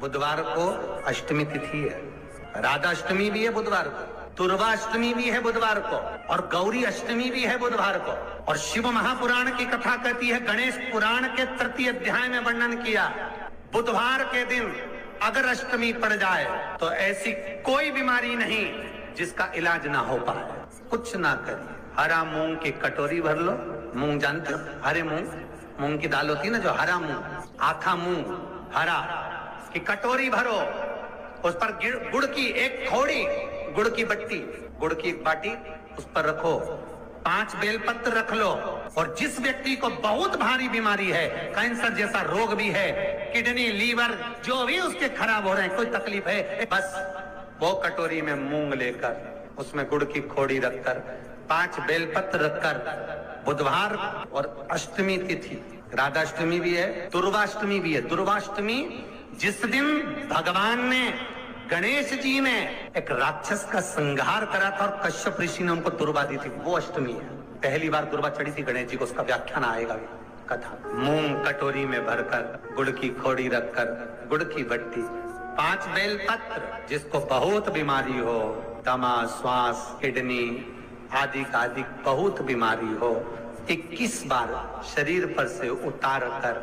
बुधवार को अष्टमी तिथि है, राधाष्टमी भी है बुधवार को, दुर्वाष्टमी भी है बुधवार को, और गौरी अष्टमी भी है बुधवार को। और शिव महापुराण की कथा कहती है, गणेश पुराण के तृतीय अध्याय में वर्णन किया, बुधवार के दिन अगर अष्टमी पड़ जाए तो ऐसी कोई बीमारी नहीं जिसका इलाज ना हो पाए। कुछ ना करिए, हरा मूंग की कटोरी भर लो, मूंग जानते हो, हरे मूंग की दाल होती है ना, जो हरा मूंग, आखा मूंग हरा की कटोरी भरो, उस पर गुड़ की एक थोड़ी गुड़ की बट्टी, गुड़ की एक बाटी उस पर रखो, 5 बेलपत्र रख लो, और जिस व्यक्ति को बहुत भारी बीमारी है, कैंसर जैसा रोग भी है, किडनी लीवर जो भी उसके खराब हो रहे हैं, कोई तकलीफ है, बस वो कटोरी में मूंग लेकर उसमें गुड़ की खोड़ी रखकर 5 बेलपत्र रखकर, बुधवार और अष्टमी तिथि, राधाष्टमी भी है, दुर्वाष्टमी भी है। दुर्वाष्टमी जिस दिन भगवान ने, गणेश जी ने एक राक्षस का संहार करा था और कश्यप ऋषि ने उनको दुर्वा दी थी, वो अष्टमी है। पहली बार दुर्वा चढ़ी थी गणेश जी को, उसका व्याख्यान आएगा कथा। मूंग कटोरी में भरकर, गुड़ की खोड़ी रखकर, गुड़ की बट्टी, 5 बेलपत्र, जिसको बहुत बीमारी हो, दमा, श्वास, किडनी आदि का आदि बहुत बीमारी हो, 21 बार शरीर पर से उतार कर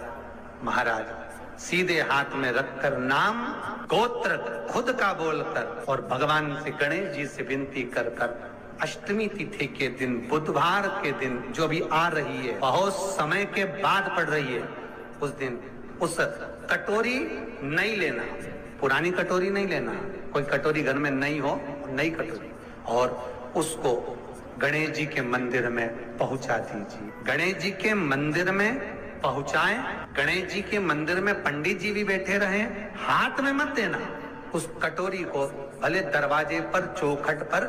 महाराज सीधे हाथ में रखकर नाम गोत्र खुद का बोलकर और भगवान से, गणेश जी से विनती कर कर, अष्टमी तिथि के दिन, बुधवार के दिन जो भी आ रही है, बहुत समय के बाद पड़ रही है, उस दिन उस कटोरी नहीं लेना, पुरानी कटोरी नहीं लेना, कोई कटोरी घर में नहीं हो, नई कटोरी, और उसको गणेश जी के मंदिर में पहुंचा दीजिए। गणेश जी के मंदिर में पहुंचाएं, गणेश जी के मंदिर में पंडित जी भी बैठे रहे, हाथ में मत देना उस कटोरी को, भले दरवाजे पर, चौखट पर,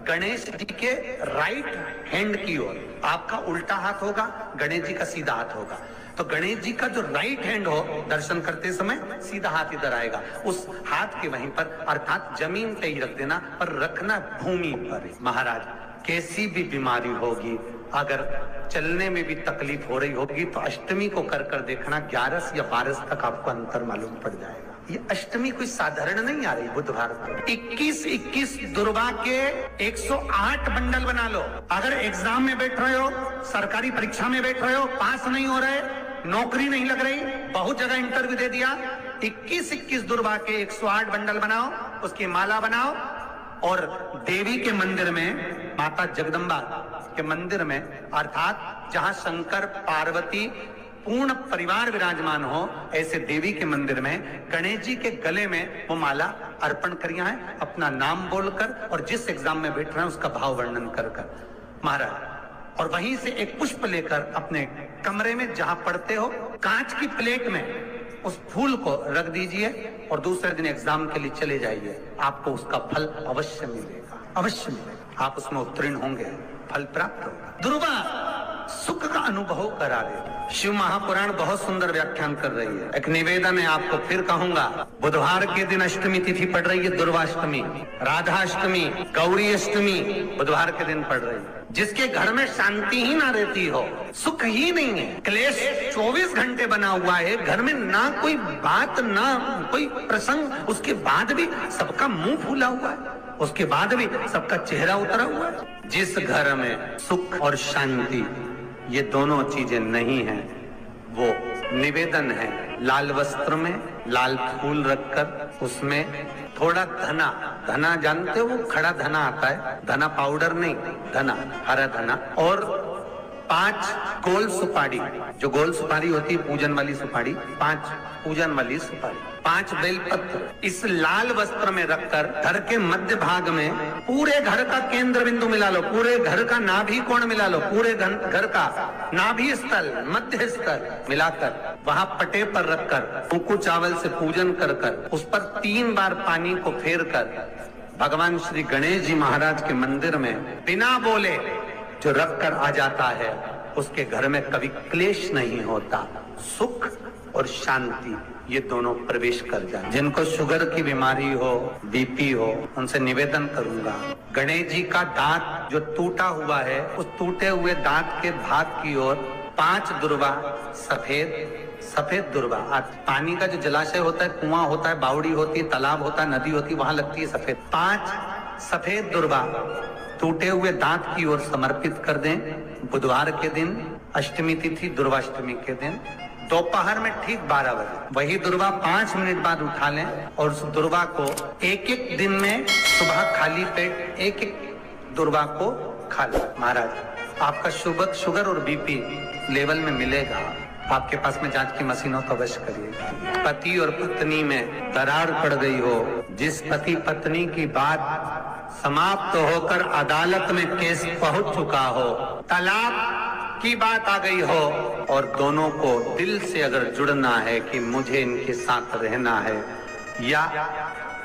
गणेश जी के राइट हैंड की ओर, आपका उल्टा हाथ होगा, गणेश जी का सीधा हाथ होगा, तो गणेश जी का जो राइट हैंड हो, दर्शन करते समय सीधा हाथ इधर आएगा, उस हाथ के वहीं पर, अर्थात जमीन पे ही रख देना, पर रखना भूमि पर। महाराज कैसी भी बीमारी होगी, अगर चलने में भी तकलीफ हो रही होगी, तो अष्टमी को कर कर देखना, 11 या 12 तक आपको अंतर मालूम पड़ जाएगा। ये अष्टमी कोई साधारण नहीं आ रही, बुधवार को 21 दुर्वा के 108 बंडल बना लो। अगर एग्जाम में बैठ रहे हो, सरकारी परीक्षा में बैठ रहे हो, पास नहीं हो रहे, नौकरी नहीं लग रही, बहुत जगह इंटरव्यू दे दिया, 21 दुर्वा के 108 बंडल बनाओ, उसकी माला बनाओ, और देवी के मंदिर में, माता जगदम्बा के मंदिर में, अर्थात जहां शंकर पार्वती पूर्ण परिवार विराजमान हो, ऐसे देवी के मंदिर में गणेश जी के गले में वो माला अर्पण करिया है, अपना नाम बोलकर, और जिस एग्जाम में बैठ रहे हैं उसका भाव वर्णन कर कर महाराज, और वहीं से एक पुष्प लेकर अपने कमरे में जहां पढ़ते हो, कांच की प्लेट में उस फूल को रख दीजिए, और दूसरे दिन एग्जाम के लिए चले जाइए, आपको उसका फल अवश्य मिलेगा, अवश्य मिलेगा, आप उसमें उत्तीर्ण होंगे, फल प्राप्त होगा। दुर्वा सुख का अनुभव करा दे। शिव महापुराण बहुत सुंदर व्याख्यान कर रही है। एक निवेदन है, आपको फिर कहूंगा, बुधवार के दिन अष्टमी तिथि पड़ रही है, दुर्वाष्टमी, राधाष्टमी, गौरी अष्टमी बुधवार के दिन पड़ रही है। जिसके घर में शांति ही ना रहती हो, सुख ही नहीं है, क्लेश 24 घंटे बना हुआ है, घर में ना कोई बात, ना कोई प्रसंग, उसके बाद भी सबका मुंह फूला हुआ है, उसके बाद भी सबका चेहरा उतरा हुआ है। जिस घर में सुख और शांति ये दोनों चीजें नहीं है, वो निवेदन है, लाल वस्त्र में लाल फूल रखकर, उसमें थोड़ा धना, धना जानते हो, वो खड़ा धना आता है, धना पाउडर नहीं, धना, हरा धना, और 5 गोल सुपारी, जो गोल सुपारी होती है पूजन वाली सुपारी, 5 पूजन वाली सुपारी, 5 बेलपत्र, इस लाल वस्त्र में रखकर घर के मध्य भाग में पूरे घर का केंद्र बिंदु मिला लो, पूरे घर का नाभि कोण मिला लो, पूरे घर का नाभि स्थल, मध्य स्थल मिलाकर वहां पटे पर रखकर कुंकू चावल से पूजन कर कर, उस पर 3 बार पानी को फेर कर भगवान श्री गणेश जी महाराज के मंदिर में बिना बोले जो रख कर आ जाता है, उसके घर में कभी क्लेश नहीं होता, सुख और शांति ये दोनों प्रवेश कर जाए। जिनको शुगर की बीमारी हो, बीपी हो, उनसे निवेदन करूंगा, गणेश जी का दांत जो टूटा हुआ है, उस टूटे हुए दांत के भाग की ओर 5 दुर्वा सफेद सफेद दुर्वा। पानी का जो जलाशय होता है, कुआं होता है, बावड़ी होती है, तालाब होता है, नदी होती है, वहां लगती है सफेद। 5 सफेद दुर्वा टूटे हुए दांत की ओर समर्पित कर दें बुधवार के दिन, अष्टमी तिथि दुर्वाष्टमी के दिन, दोपहर में ठीक 12 बजे। वही दुर्वा 5 मिनट बाद उठा लें और उस दुर्वा को एक दिन में सुबह खाली पेट एक दुर्वा को खा लें। महाराज आपका शुगर और बीपी लेवल में मिलेगा। आपके पास में जांच की मशीन हो तो अवश्य करिएगा। पति और पत्नी में दरार पड़ गई हो, जिस पति पत्नी की बात समाप्त होकर अदालत में केस पहुंच चुका हो, तलाक की बात आ गई हो और दोनों को दिल से अगर जुड़ना है कि मुझे इनके साथ रहना है या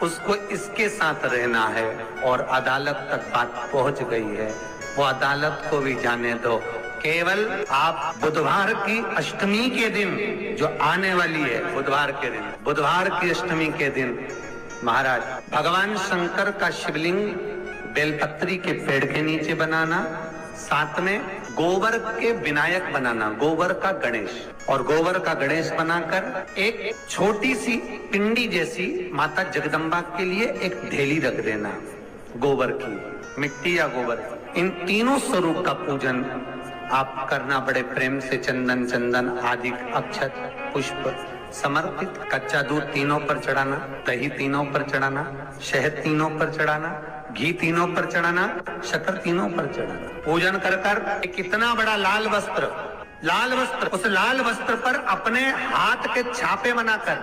उसको इसके साथ रहना है और अदालत तक बात पहुंच गई है, वो अदालत को भी जाने दो। केवल आप बुधवार की अष्टमी के दिन जो आने वाली है, बुधवार के दिन, बुधवार की अष्टमी के दिन महाराज भगवान शंकर का शिवलिंग बेलपत्री के पेड़ के नीचे बनाना, साथ में गोबर के विनायक बनाना, गोबर का गणेश, और गोबर का गणेश बनाकर एक छोटी सी पिंडी जैसी माता जगदम्बा के लिए एक ढेली रख देना, गोबर की, मिट्टी या गोबर। इन तीनों स्वरूप का पूजन आप करना बड़े प्रेम से, चंदन आदि अक्षत पुष्प समर्पित, कच्चा दूध तीनों पर चढ़ाना, दही तीनों पर चढ़ाना, शहद तीनों पर चढ़ाना, घी तीनों पर चढ़ाना, शक्कर तीनों पर चढ़ाना। पूजन कर कर कितना बड़ा लाल वस्त्र, उस लाल वस्त्र पर अपने हाथ के छापे बनाकर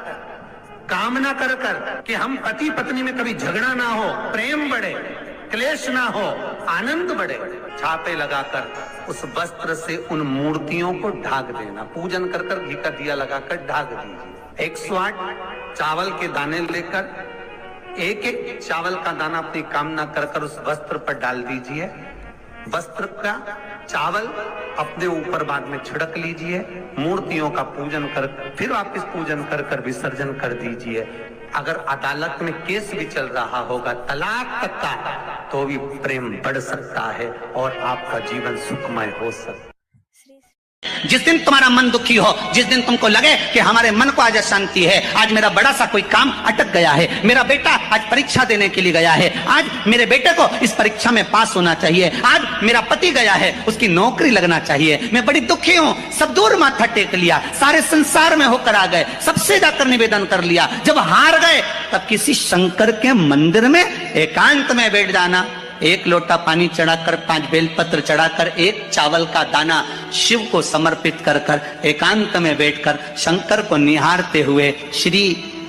कामना कर कर कि हम पति पत्नी में कभी झगड़ा ना हो, प्रेम बढ़े, क्लेश ना हो, आनंद बढ़े, छापे लगाकर उस वस्त्र से उन मूर्तियों को ढाक देना। पूजन कर कर घी का दिया लगाकर ढाक दीजिए। 108 चावल के दाने लेकर एक चावल का दाना अपनी कामना कर कर उस वस्त्र पर डाल दीजिए। वस्त्र का चावल अपने ऊपर बाद में छिड़क लीजिए। मूर्तियों का पूजन कर फिर वापिस पूजन कर कर विसर्जन कर दीजिए। अगर अदालत में केस भी चल रहा होगा तलाक तक का, तो भी प्रेम बढ़ सकता है और आपका जीवन सुखमय हो सकता है। जिस दिन तुम्हारा मन दुखी हो, जिस दिन तुमको लगे कि हमारे मन को आज अशांति है, आज मेरा बड़ा सा कोई काम अटक गया है, मेरा बेटा आज परीक्षा देने के लिए गया है, आज मेरे बेटे को इस परीक्षा में पास होना चाहिए, आज मेरा पति गया है उसकी नौकरी लगना चाहिए, मैं बड़ी दुखी हूँ, सब दूर माथा टेक लिया, सारे संसार में होकर आ गए, सबसे जाकर निवेदन कर लिया, जब हार गए तब किसी शंकर के मंदिर में एकांत में बैठ जाना, 1 लोटा पानी चढ़ाकर, 5 बेलपत्र चढ़ाकर, 1 चावल का दाना शिव को समर्पित कर कर एकांत में बैठकर शंकर को निहारते हुए श्री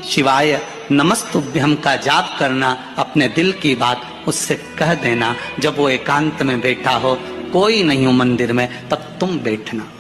शिवाय नमस्तुभ्यम का जाप करना, अपने दिल की बात उससे कह देना। जब वो एकांत में बैठा हो, कोई नहीं हो मंदिर में, तब तुम बैठना।